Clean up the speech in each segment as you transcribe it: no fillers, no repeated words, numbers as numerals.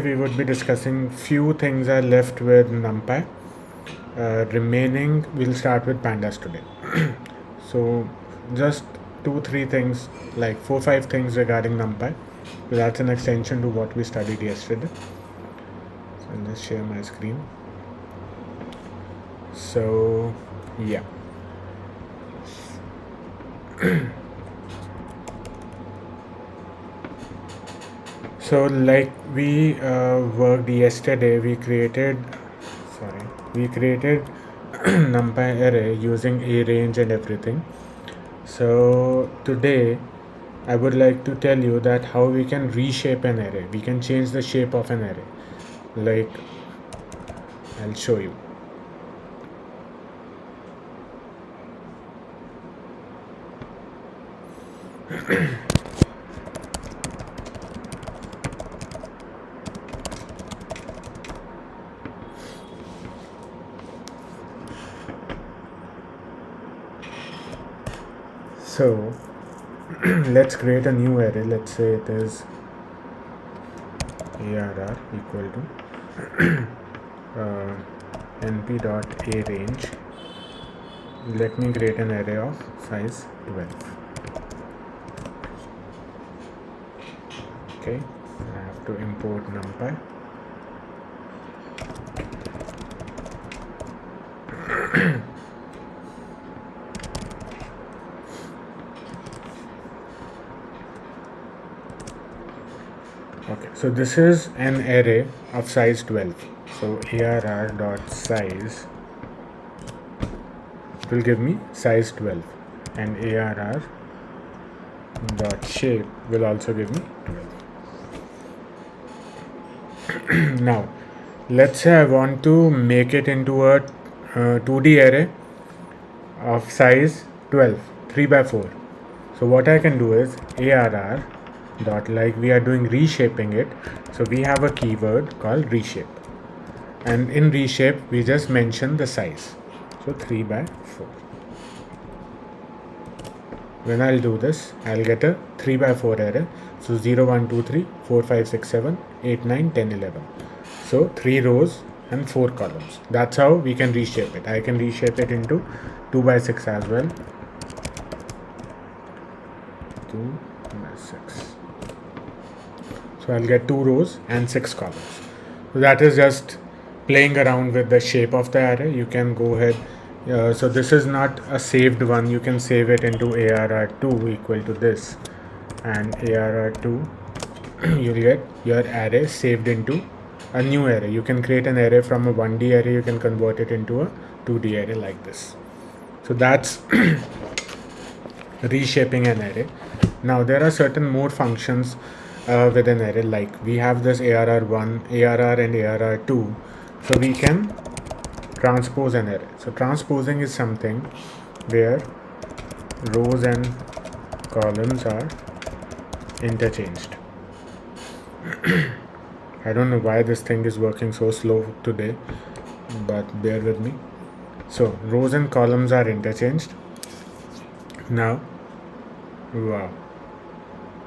we would be discussing few things are left with Numpy. Remaining, we'll start with pandas today. So just 2-3 things, like 4-5 things regarding Numpy. That's an extension to what we studied yesterday. So I'll just share my screen. So yeah. So like we worked yesterday, we created numpy array using a range and everything. So today I would like to tell you that how we can reshape an array. We can change the shape of an array. Like I'll show you. So let's create a new array. Let's say it is arr equal to np dot a range. Let me create an array of size 12. Okay, I have to import numpy. Okay, so this is an array of size 12. So arr dot size will give me size 12, and arr dot shape will also give me 12. Now let's say I want to make it into a 2D array of size 12, 3 by 4. So what I can do is arr dot, like we are doing reshaping it, so we have a keyword called reshape, and in reshape we just mention the size, so 3 by 4. When I'll do this, I'll get a 3 by 4 array. So 0, 1, 2, 3, 4, 5, 6, 7, 8, 9, 10, 11. So 3 rows and 4 columns. That's how we can reshape it. I can reshape it into 2 by 6 as well. 2 by 6. So I'll get 2 rows and 6 columns. So that is just playing around with the shape of the array. You can go ahead. So this is not a saved one. You can save it into arr2 equal to this, and arr2 you'll get your array saved into a new array. You can create an array from a 1D array. You can convert it into a 2D array like this. So that's reshaping an array. Now there are certain more functions with an array, like we have this arr1, arr and arr2. So we can transpose an array. So transposing is something where rows and columns are interchanged. I don't know why this thing is working so slow today, but bear with me. So rows and columns are interchanged. Now, wow,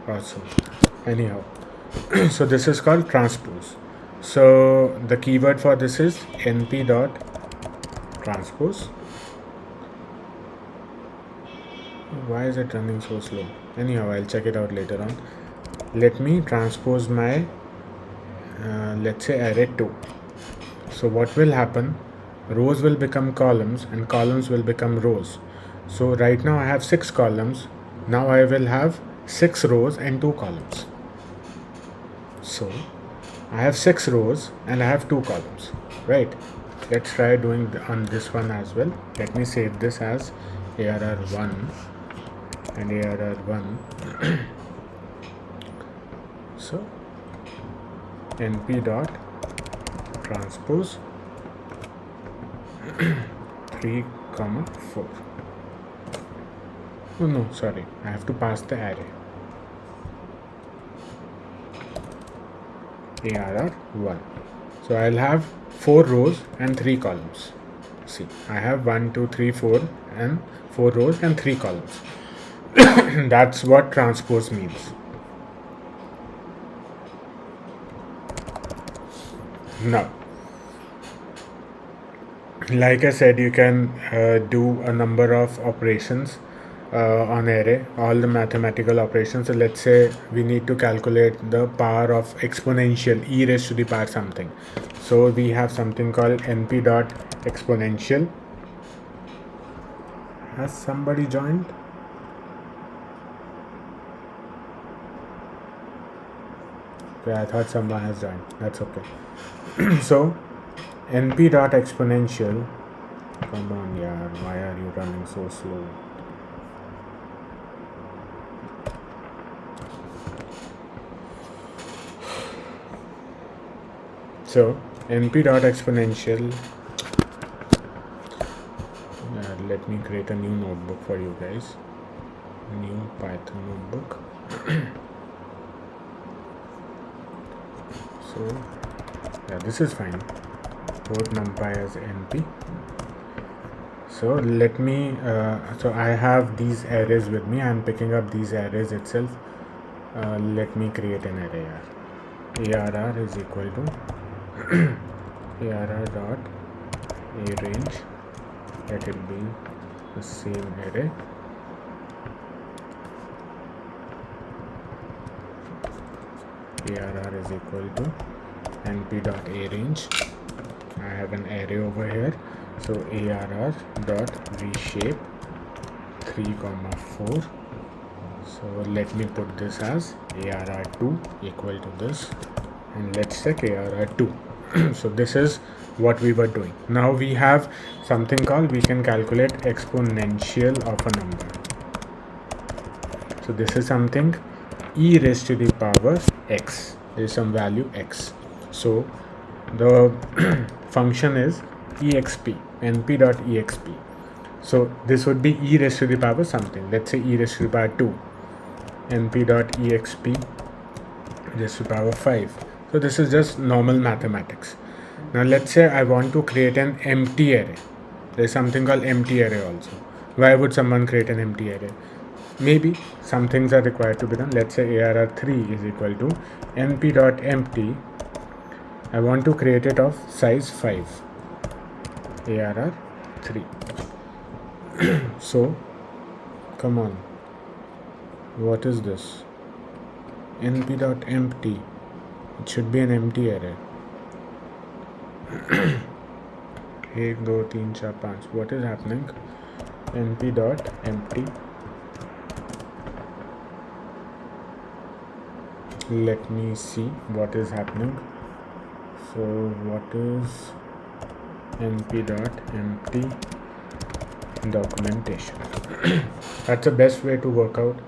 awesome. Anyhow, so this is called transpose. So the keyword for this is np dot transpose. Why is it running so slow? Anyhow, I'll check it out later on. Let me transpose my let's say array 2. So what will happen? Rows will become columns and columns will become rows. So right now I have 6 columns. Now I will have 6 rows and 2 columns. So I have 6 rows and I have 2 columns, right? Let's try doing on this one as well. Let me save this as arr1 and arr1. So np dot transpose 3, 4. Oh no, sorry, I have to pass the array arr1. So I'll have 4 rows and 3 columns. See, I have 1, 2, 3, 4 and 4 rows and 3 columns. That's what transpose means. Now, like I said, you can do a number of operations on array, all the mathematical operations. So let's say we need to calculate the power of exponential e raised to the power something. So we have something called np dot exponential. Has somebody joined? Okay, I thought someone has joined. That's okay. So np dot exponential. Come on, yaar, why are you running so slow? So np dot exponential. Let me create a new notebook for you guys. New Python notebook. So yeah, this is fine. Put numpy as np. So let me. So I have these arrays with me. I'm picking up these arrays itself. Let me create an array. Arr is equal to arr dot a range. Let it be the same array. Arr is equal to np dot a range. I have an array over here. So arr dot reshape 3 comma 4. So let me put this as arr2 equal to this, and let's check arr2. So this is what we were doing. Now we have something called, we can calculate exponential of a number. So this is something e raised to the power x. There is some value x. So the function is exp, np dot exp. So this would be e raised to the power something. Let's say e raised to the power 2, np dot exp raised to the power 5. So this is just normal mathematics. Now let's say I want to create an empty array. There is something called empty array also. Why would someone create an empty array? Maybe some things are required to be done. Let's say arr3 is equal to np dot empty. I want to create it of size 5. arr3. So come on, what is this? np dot empty. It should be an empty array. 1 2 3 4 5. What is happening? np dot empty. Let me see what is happening. So what is np dot empty documentation? That's the best way to work out.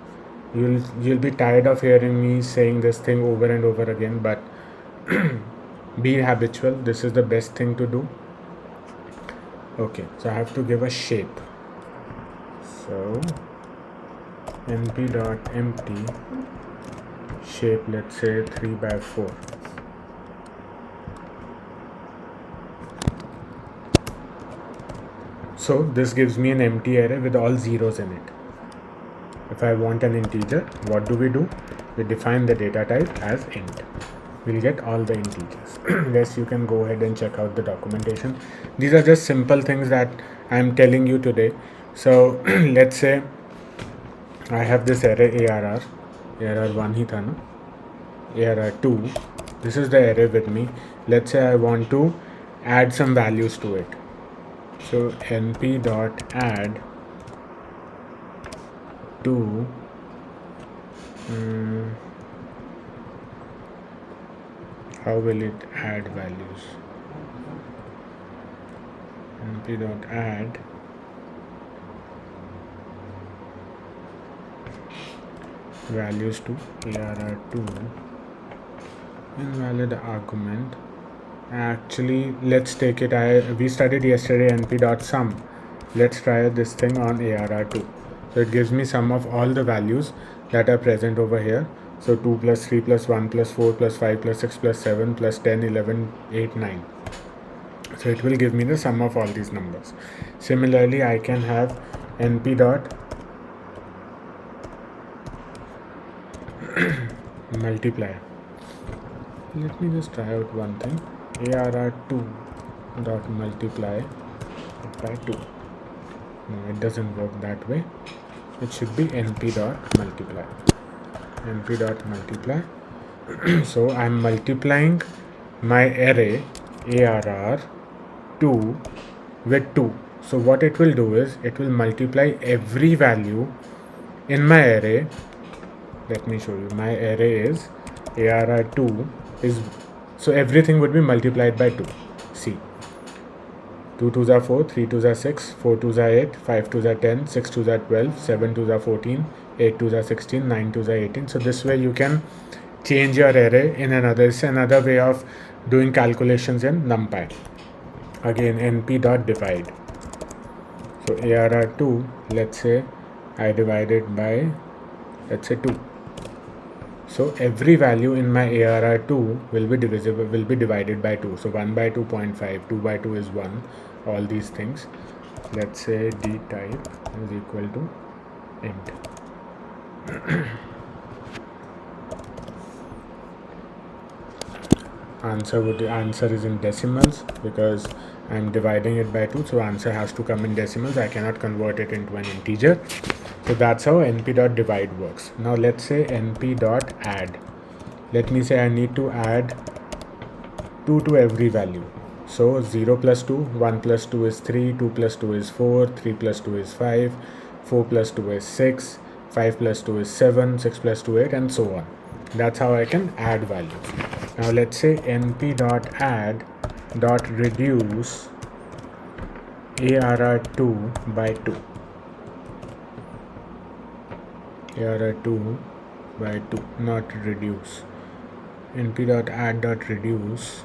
You'll be tired of hearing me saying this thing over and over again, but be habitual. This is the best thing to do. Okay, so I have to give a shape. So np dot empty shape, let's say 3 by 4. So this gives me an empty array with all zeros in it. If I want an integer, what do? We define the data type as int. We'll get all the integers. Yes, you can go ahead and check out the documentation. These are just simple things that I'm telling you today. So let's say I have this array arr1 hi tha na, arr2. This is the array with me. Let's say I want to add some values to it. So np dot add to how will it add values? np dot add values to arr2 invalid argument. Actually, let's take it. We studied yesterday np dot sum. Let's try this thing on arr2. So it gives me sum of all the values that are present over here. So 2 plus 3 plus 1 plus 4 plus 5 plus 6 plus 7 plus 10 11 8 9. So it will give me the sum of all these numbers. Similarly, I can have np dot multiply. Let me just try out one thing. arr2 dot multiply by 2. No, it doesn't work that way. It should be np dot multiply. np dot multiply. So I'm multiplying my array arr2 with 2. So what it will do is it will multiply every value in my array. Let me show you. My array is arr2 is, so everything would be multiplied by 2. See, 2 2s are 4, 3 2s are 6, 4 2s are 8, 5 2s are 10, 6 2s are 12, 7 2s are 14, 8 2s are 16, 9 2s are 18. So this way you can change your array in another. It's another way of doing calculations in Numpy. Again, np dot divide. So arr2, let's say I divide it by, let's say 2. So every value in my arr2 will be divisible, will be divided by 2. So 1 by 2 0.5, 2 by 2 is 1, all these things. Let's say d type is equal to int. Answer is in decimals because I'm dividing it by 2, so answer has to come in decimals. I cannot convert it into an integer. So that's how np.divide works. Now let's say np.add. Let me say I need to add 2 to every value. So 0 plus 2, 1 plus 2 is 3, 2 plus 2 is 4, 3 plus 2 is 5, 4 plus 2 is 6, 5 plus 2 is 7, 6 plus 2 8, and so on. That's how I can add values. Now let's say np.add.reduce arr2 by 2. arr2 by 2, not reduce. np.add.reduce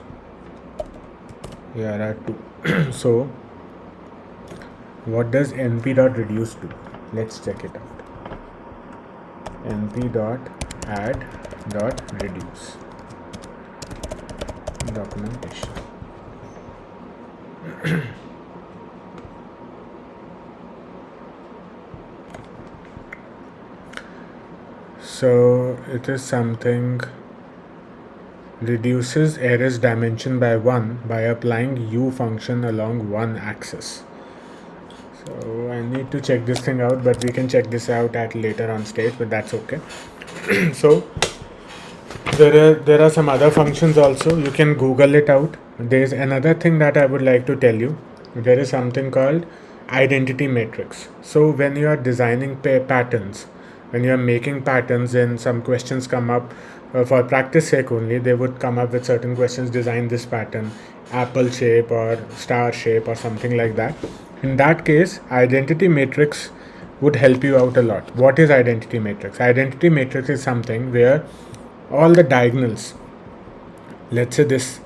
arr2. So what does np.reduce do? Let's check it out. np.add.reduce documentation. So it is something reduces array's dimension by 1 by applying u function along one axis. So I need to check this thing out, but we can check this out at later on stage, but that's okay. So there are some other functions also. You can Google it out. There's another thing that I would like to tell you. There is something called identity matrix. So when you are designing patterns, when you are making patterns and some questions come up, for practice sake only, they would come up with certain questions, design this pattern, apple shape or star shape or something like that. In that case, identity matrix would help you out a lot. What is identity matrix? Identity matrix is something where all the diagonals, let's say this,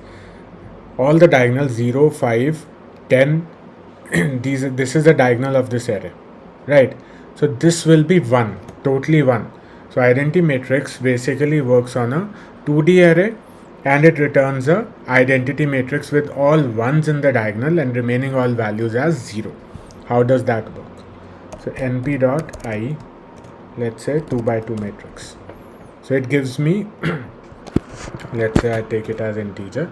all the diagonals 0, 5, 10, this is the diagonal of this array, right? So this will be 1, totally 1. So identity matrix basically works on a 2D array and it returns a identity matrix with all ones in the diagonal and remaining all values as 0. How does that work? So np.I, let's say 2 by 2 matrix. So it gives me, let's say I take it as integer,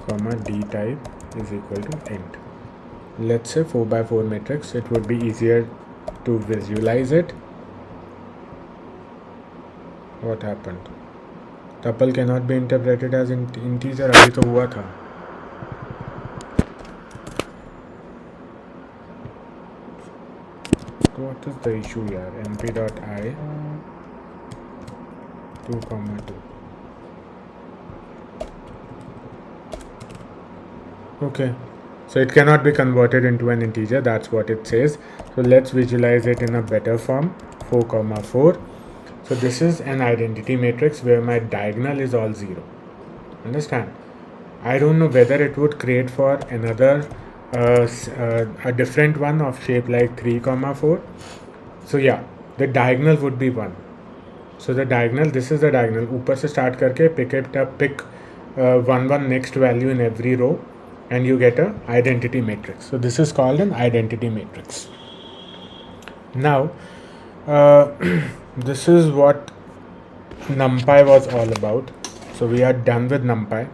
comma d type is equal to int. Let's say 4 by 4 matrix. It would be easier to visualize it. What happened? Tuple cannot be interpreted as integer. अभी तो हुआ था. What is the issue here? np.I 2, 2. Okay, so it cannot be converted into an integer. That's what it says. So let's visualize it in a better form. 4, 4. So this is an identity matrix where my diagonal is all 0. Understand? I don't know whether it would create for another a different one of shape like 3, 4. So yeah, the diagonal would be 1. So the diagonal, this is the diagonal. ऊपर से start करके pick 1 next value in every row and you get a identity matrix. So this is called an identity matrix. Now this is what Numpy was all about. So we are done with Numpy.